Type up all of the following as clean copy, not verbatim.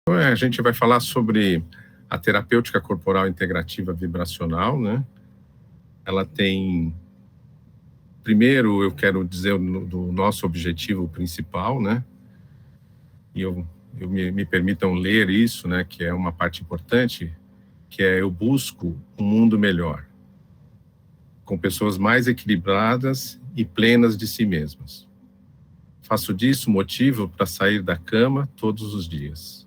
A gente vai falar sobre a terapêutica corporal integrativa vibracional, né? Ela tem... Primeiro, eu quero dizer do nosso objetivo principal, né? E me permitam ler isso, né? Que é uma parte importante, que é: eu busco um mundo melhor, com pessoas mais equilibradas e plenas de si mesmas. Faço disso motivo para sair da cama todos os dias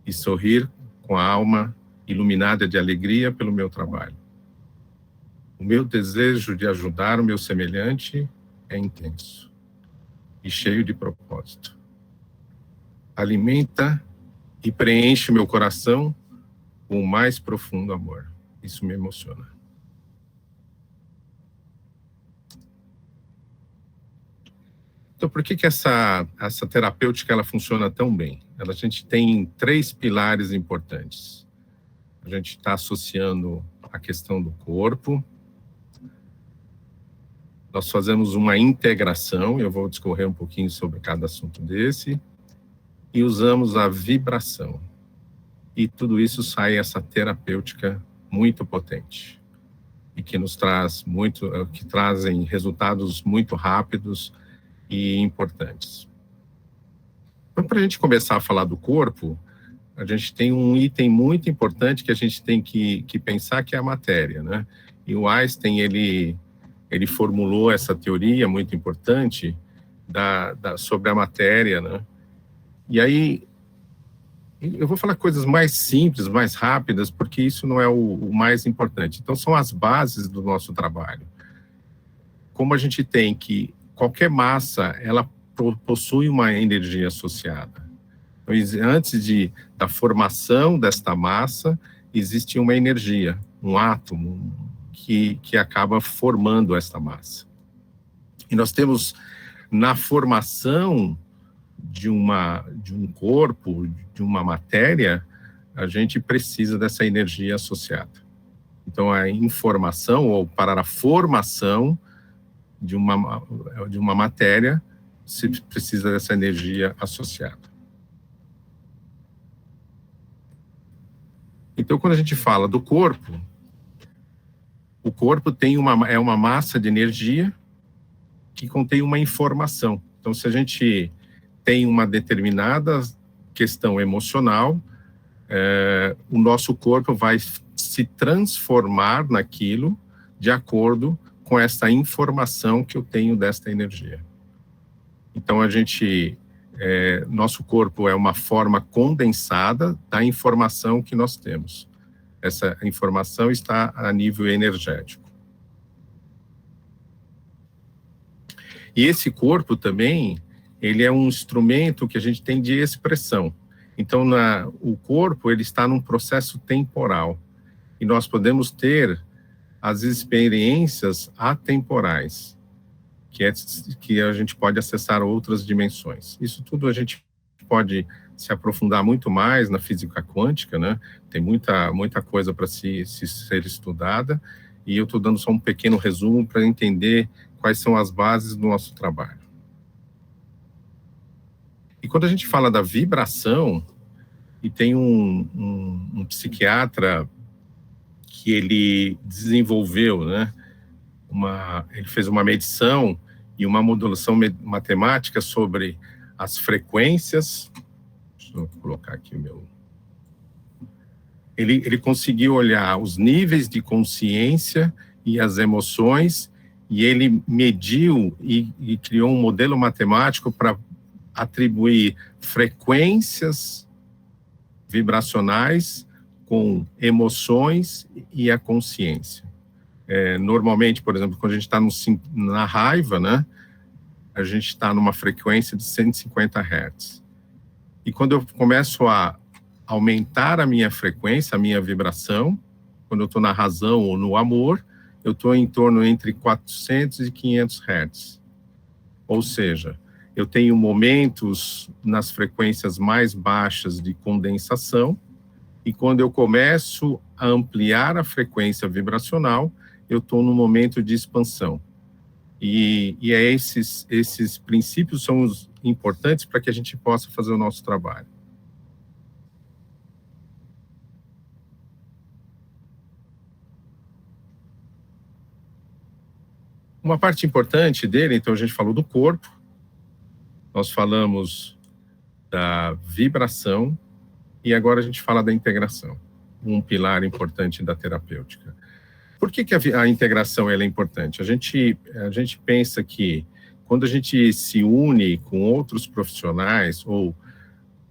e sorrir com a alma iluminada de alegria pelo meu trabalho. O meu desejo de ajudar o meu semelhante é intenso e cheio de propósito. Alimenta e preenche meu coração com o mais profundo amor. Isso me emociona. Então, por que essa terapêutica ela funciona tão bem? A gente tem 3 pilares importantes. A gente está associando a questão do corpo. Nós fazemos uma integração, eu vou discorrer um pouquinho sobre cada assunto desse, e usamos a vibração. E tudo isso sai essa terapêutica muito potente e que nos traz que trazem resultados muito rápidos e importantes. Então, para a gente começar a falar do corpo, a gente tem um item muito importante que a gente tem que pensar, que é a matéria, né? E o Einstein, ele formulou essa teoria muito importante sobre a matéria, né? E aí, eu vou falar coisas mais simples, mais rápidas, porque isso não é o mais importante. Então, são as bases do nosso trabalho. Como a gente tem que qualquer massa, ela possui uma energia associada. Então, antes da formação desta massa, existe uma energia, um átomo, que acaba formando esta massa. E nós temos, na formação de um corpo, de uma matéria, a gente precisa dessa energia associada. Então, a informação, ou para a formação de uma matéria, se precisa dessa energia associada. Então, quando a gente fala do corpo, o corpo é uma massa de energia que contém uma informação. Então, se a gente tem uma determinada questão emocional, o nosso corpo vai se transformar naquilo de acordo com essa informação que eu tenho desta energia. Então, nosso corpo é uma forma condensada da informação que nós temos. Essa informação está a nível energético. E esse corpo também, ele é um instrumento que a gente tem de expressão. Então, o corpo, ele está num processo temporal. E nós podemos ter as experiências atemporais, que a gente pode acessar outras dimensões. Isso tudo a gente pode se aprofundar muito mais na física quântica, né? Tem muita coisa para ser estudada, e eu estou dando só um pequeno resumo para entender quais são as bases do nosso trabalho. E quando a gente fala da vibração, e tem um psiquiatra que ele desenvolveu, né? Ele fez uma medição e uma modulação matemática sobre as frequências. Deixa eu colocar aqui o meu... Ele conseguiu olhar os níveis de consciência e as emoções, e ele mediu e criou um modelo matemático para atribuir frequências vibracionais com emoções e a consciência. Normalmente, por exemplo, quando a gente está na raiva, né, a gente está numa frequência de 150 Hz. E quando eu começo a aumentar a minha frequência, a minha vibração, quando eu estou na razão ou no amor, eu estou em torno entre 400 e 500 Hz. Ou seja, eu tenho momentos nas frequências mais baixas de condensação, e quando eu começo a ampliar a frequência vibracional, eu estou no momento de expansão. E esses princípios são os importantes para que a gente possa fazer o nosso trabalho. Uma parte importante dele, então a gente falou do corpo, nós falamos da vibração e agora a gente fala da integração, um pilar importante da terapêutica. Por que a integração ela é importante? A gente pensa que quando a gente se une com outros profissionais ou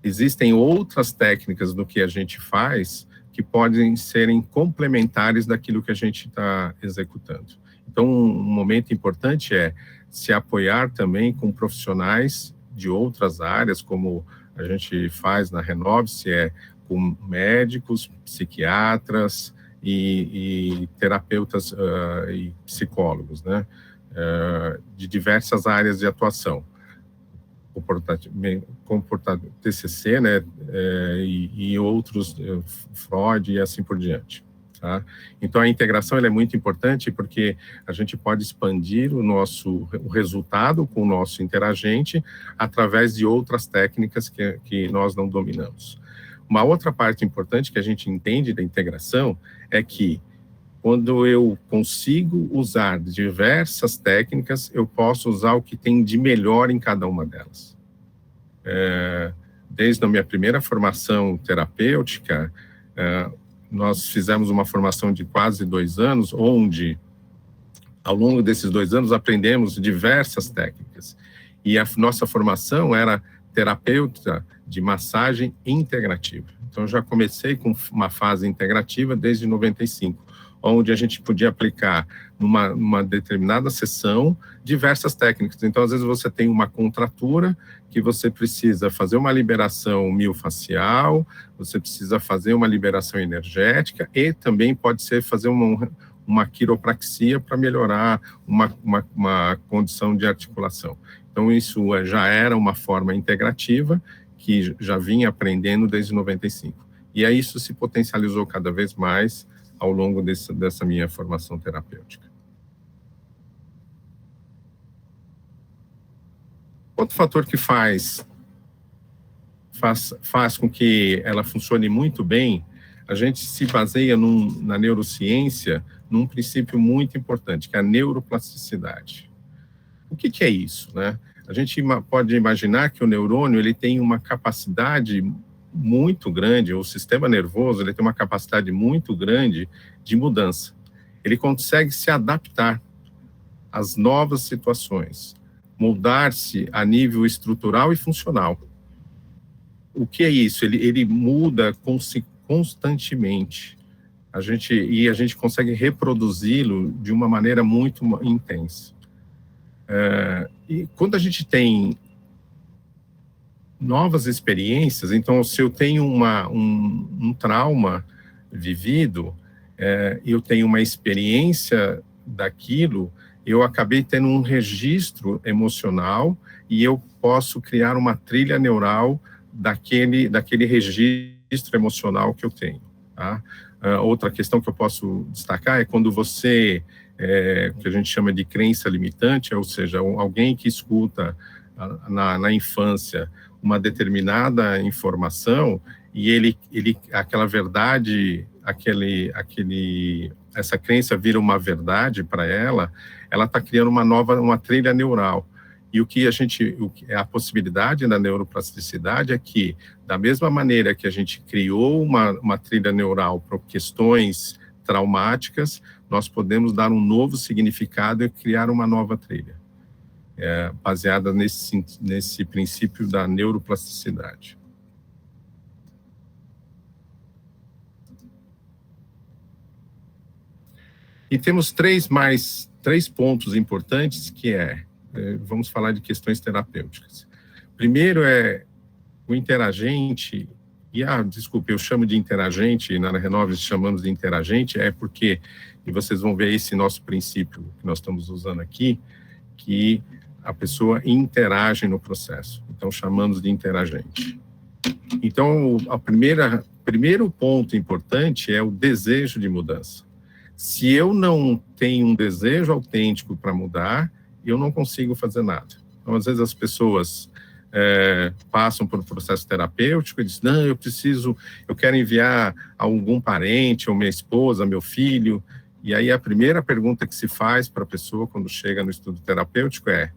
existem outras técnicas do que a gente faz que podem serem complementares daquilo que a gente está executando. Então, um momento importante é se apoiar também com profissionais de outras áreas, como a gente faz na Renove-se, com médicos, psiquiatras e terapeutas e psicólogos, né, de diversas áreas de atuação. TCC, né, e outros, Freud e assim por diante. Tá? Então, a integração ela é muito importante porque a gente pode expandir o resultado com o nosso interagente através de outras técnicas que nós não dominamos. Uma outra parte importante que a gente entende da integração é que quando eu consigo usar diversas técnicas, eu posso usar o que tem de melhor em cada uma delas. Desde a minha primeira formação terapêutica, nós fizemos uma formação de quase 2 anos, onde, ao longo desses 2 anos, aprendemos diversas técnicas. E a nossa formação era terapeuta de massagem integrativa. Então, eu já comecei com uma fase integrativa desde 95, onde a gente podia aplicar numa determinada sessão diversas técnicas. Então, às vezes você tem uma contratura que você precisa fazer uma liberação miofascial, você precisa fazer uma liberação energética e também pode ser fazer uma quiropraxia para melhorar uma condição de articulação. Então, isso já era uma forma integrativa que já vinha aprendendo desde 95. E aí isso se potencializou cada vez mais ao longo dessa minha formação terapêutica. Outro fator que faz com que ela funcione muito bem, a gente se baseia na neurociência num princípio muito importante, que é a neuroplasticidade. O que é isso, né? A gente pode imaginar que o neurônio ele tem uma capacidade muito grande, o sistema nervoso ele tem uma capacidade muito grande de mudança. Ele consegue se adaptar às novas situações, moldar-se a nível estrutural e funcional. O que é isso? Ele muda constantemente. A gente consegue reproduzi-lo de uma maneira muito intensa. E quando a gente tem novas experiências, então se eu tenho um trauma vivido, eu tenho uma experiência daquilo, eu acabei tendo um registro emocional e eu posso criar uma trilha neural daquele registro emocional que eu tenho. Tá? Outra questão que eu posso destacar é quando você, que a gente chama de crença limitante, ou seja, alguém que escuta na infância uma determinada informação e aquela verdade, essa crença vira uma verdade para ela está criando uma trilha neural. E a possibilidade da neuroplasticidade é que, da mesma maneira que a gente criou uma trilha neural para questões traumáticas, nós podemos dar um novo significado e criar uma nova trilha, baseada nesse princípio da neuroplasticidade. E temos três pontos importantes vamos falar de questões terapêuticas. Primeiro é o interagente, eu chamo de interagente, na Renove chamamos de interagente, porque, e vocês vão ver esse nosso princípio que nós estamos usando aqui, que a pessoa interage no processo, então chamamos de interagente. Então, primeiro ponto importante é o desejo de mudança. Se eu não tenho um desejo autêntico para mudar, eu não consigo fazer nada. Então, às vezes as pessoas passam por um processo terapêutico e dizem, não, eu quero enviar a algum parente, ou minha esposa, meu filho, E aí a primeira pergunta que se faz para a pessoa quando chega no estudo terapêutico é: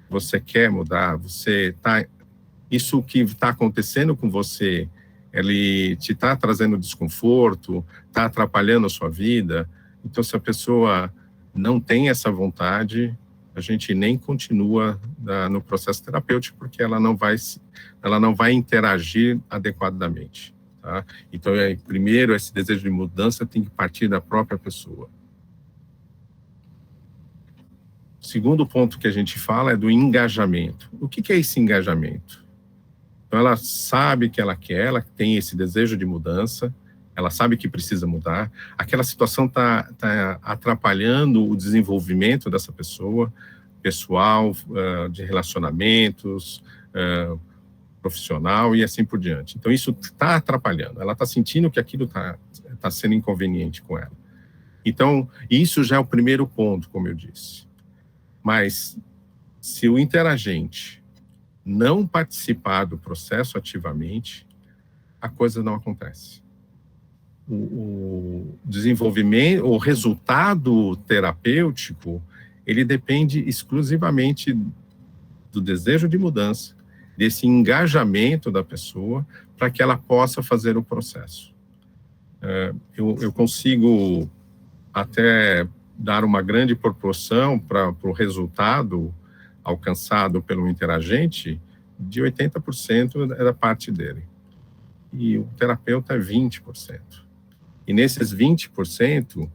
você quer mudar? Isso que está acontecendo com você, ele te está trazendo desconforto, está atrapalhando a sua vida? Então, se a pessoa não tem essa vontade, a gente nem continua no processo terapêutico, porque ela não vai interagir adequadamente. Tá? Então, primeiro, esse desejo de mudança tem que partir da própria pessoa. O segundo ponto que a gente fala é do engajamento. O que é esse engajamento? Então, ela sabe que ela quer, ela tem esse desejo de mudança, ela sabe que precisa mudar, aquela situação está atrapalhando o desenvolvimento dessa pessoa, pessoal, de relacionamentos, profissional e assim por diante. Então, isso está atrapalhando, ela está sentindo que aquilo está sendo inconveniente com ela. Então, isso já é o primeiro ponto, como eu disse. Mas, se o interagente não participar do processo ativamente, a coisa não acontece. O desenvolvimento, o resultado terapêutico, ele depende exclusivamente do desejo de mudança, desse engajamento da pessoa, para que ela possa fazer o processo. Eu consigo até dar uma grande proporção para o resultado alcançado pelo interagente, de 80% é da parte dele. E o terapeuta é 20%. E nesses 20%,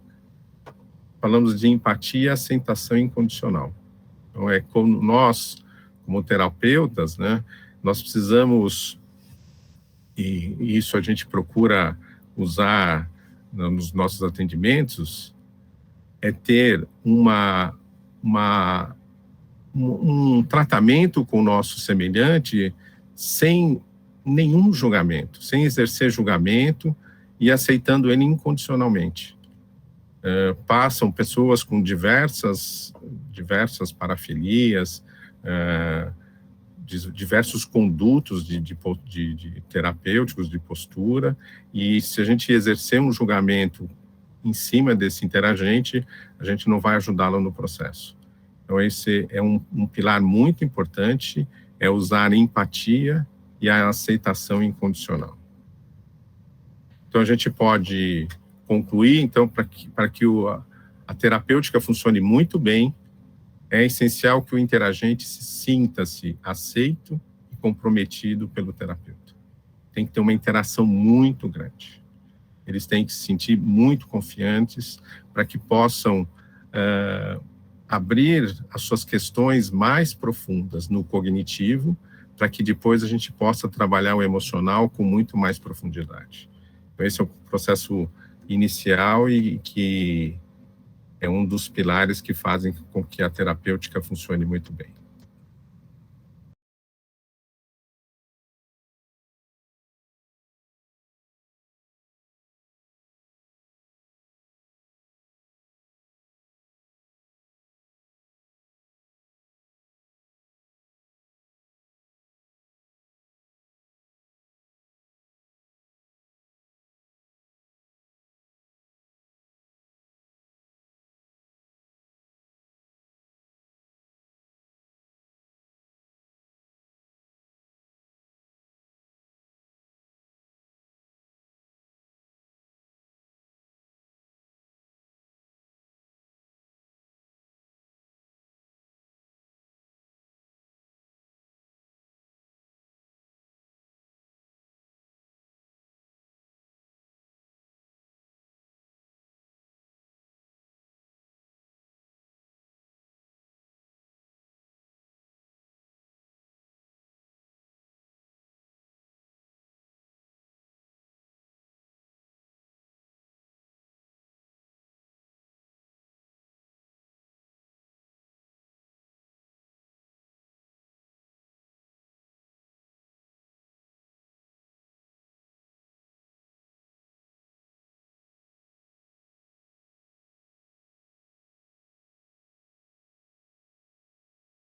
falamos de empatia e aceitação incondicional. Então, como nós, como terapeutas, né, nós precisamos, e isso a gente procura usar nos nossos atendimentos, é ter um tratamento com o nosso semelhante sem nenhum julgamento, sem exercer julgamento e aceitando ele incondicionalmente. Passam pessoas com diversas parafilias, diversos condutos de terapêuticos, de postura, e se a gente exercer um julgamento em cima desse interagente, a gente não vai ajudá-lo no processo. Então, esse é um pilar muito importante, é usar a empatia e a aceitação incondicional. Então, a gente pode concluir, então, para que a terapêutica funcione muito bem, é essencial que o interagente sinta-se aceito e comprometido pelo terapeuta. Tem que ter uma interação muito grande. Eles têm que se sentir muito confiantes para que possam abrir as suas questões mais profundas no cognitivo, para que depois a gente possa trabalhar o emocional com muito mais profundidade. Então, esse é o processo inicial e que é um dos pilares que fazem com que a terapêutica funcione muito bem.